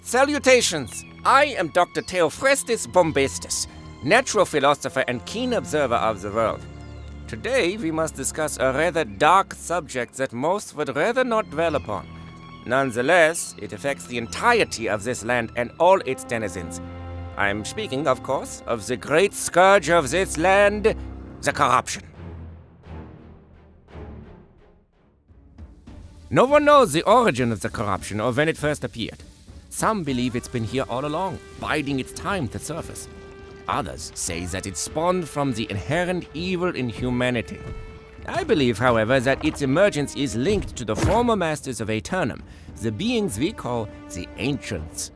Salutations! I am Dr. Theophrastus Bombastus, natural philosopher and keen observer of the world. Today we must discuss a rather dark subject that most would rather not dwell upon. Nonetheless, it affects the entirety of this land and all its denizens. I'm speaking, of course, of the great scourge of this land, the corruption. No one knows the origin of the corruption or when it first appeared. Some believe it's been here all along, biding its time to surface. Others say that it spawned from the inherent evil in humanity. I believe, however, that its emergence is linked to the former masters of Aeternum, the beings we call the Ancients.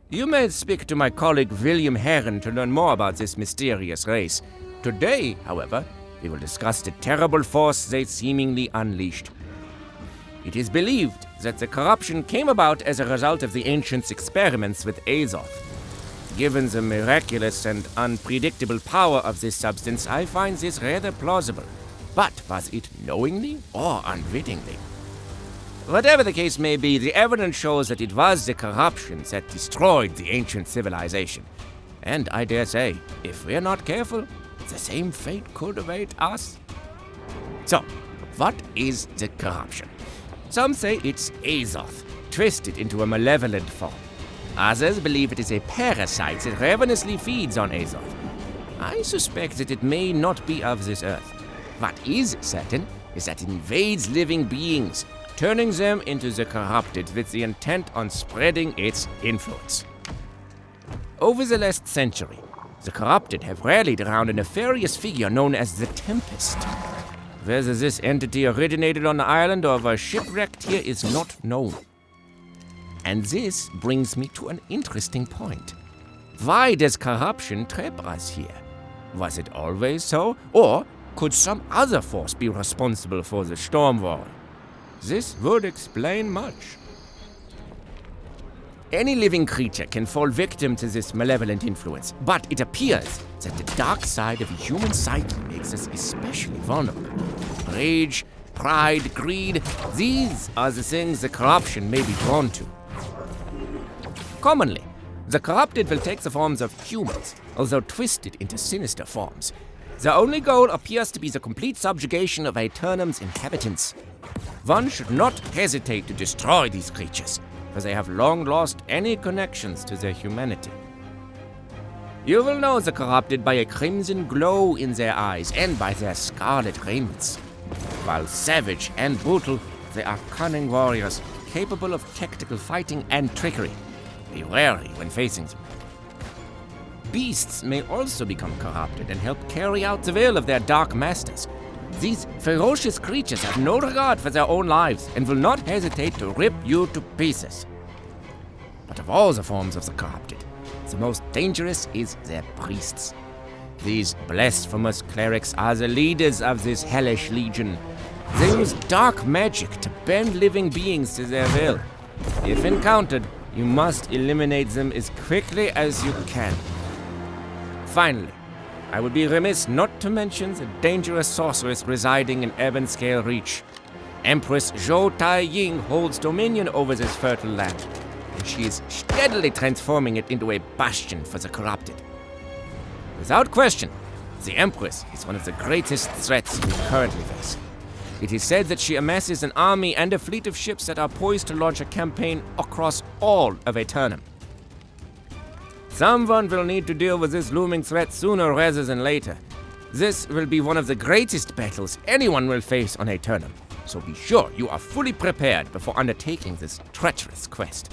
You may speak to my colleague William Heron to learn more about this mysterious race. Today, however, we will discuss the terrible force they seemingly unleashed. It is believed that the corruption came about as a result of the Ancients' experiments with Azoth. Given the miraculous and unpredictable power of this substance, I find this rather plausible. But was it knowingly or unwittingly? Whatever the case may be, the evidence shows that it was the corruption that destroyed the ancient civilization. And I dare say, if we're not careful, the same fate could await us. So, what is the corruption? Some say it's Azoth, twisted into a malevolent form. Others believe it is a parasite that ravenously feeds on Azoth. I suspect that it may not be of this earth. What is certain is that it invades living beings, turning them into the corrupted with the intent on spreading its influence. Over the last century, the corrupted have rallied around a nefarious figure known as the Tempest. Whether this entity originated on the island or was shipwrecked here is not known. And this brings me to an interesting point. Why does corruption trap us here? Was it always so? Or could some other force be responsible for the storm wall? This would explain much. Any living creature can fall victim to this malevolent influence, but it appears that the dark side of a human psyche makes us especially vulnerable. Rage, pride, greed, these are the things the corruption may be drawn to. Commonly, the corrupted will take the forms of humans, although twisted into sinister forms. Their only goal appears to be the complete subjugation of Aeternum's inhabitants. One should not hesitate to destroy these creatures, for they have long lost any connections to their humanity. You will know the corrupted by a crimson glow in their eyes and by their scarlet raiments. While savage and brutal, they are cunning warriors, capable of tactical fighting and trickery. Be wary when facing them. Beasts may also become corrupted and help carry out the will of their dark masters. These ferocious creatures have no regard for their own lives and will not hesitate to rip you to pieces. But of all the forms of the corrupted, the most dangerous is their priests. These blasphemous clerics are the leaders of this hellish legion. They use dark magic to bend living beings to their will. If encountered, you must eliminate them as quickly as you can. Finally, I would be remiss not to mention the dangerous sorceress residing in Ebonscale Reach. Empress Zhou Tai Ying holds dominion over this fertile land, and she is steadily transforming it into a bastion for the corrupted. Without question, the Empress is one of the greatest threats we currently face. It is said that she amasses an army and a fleet of ships that are poised to launch a campaign across all of Aeternum. Someone will need to deal with this looming threat sooner rather than later. This will be one of the greatest battles anyone will face on Aeternum, so be sure you are fully prepared before undertaking this treacherous quest.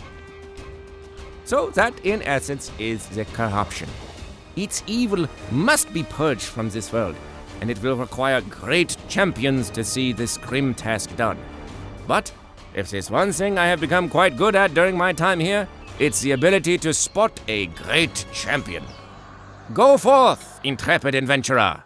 So that, in essence, is the corruption. Its evil must be purged from this world, and it will require great champions to see this grim task done. But if there's one thing I have become quite good at during my time here, it's the ability to spot a great champion. Go forth, intrepid adventurer!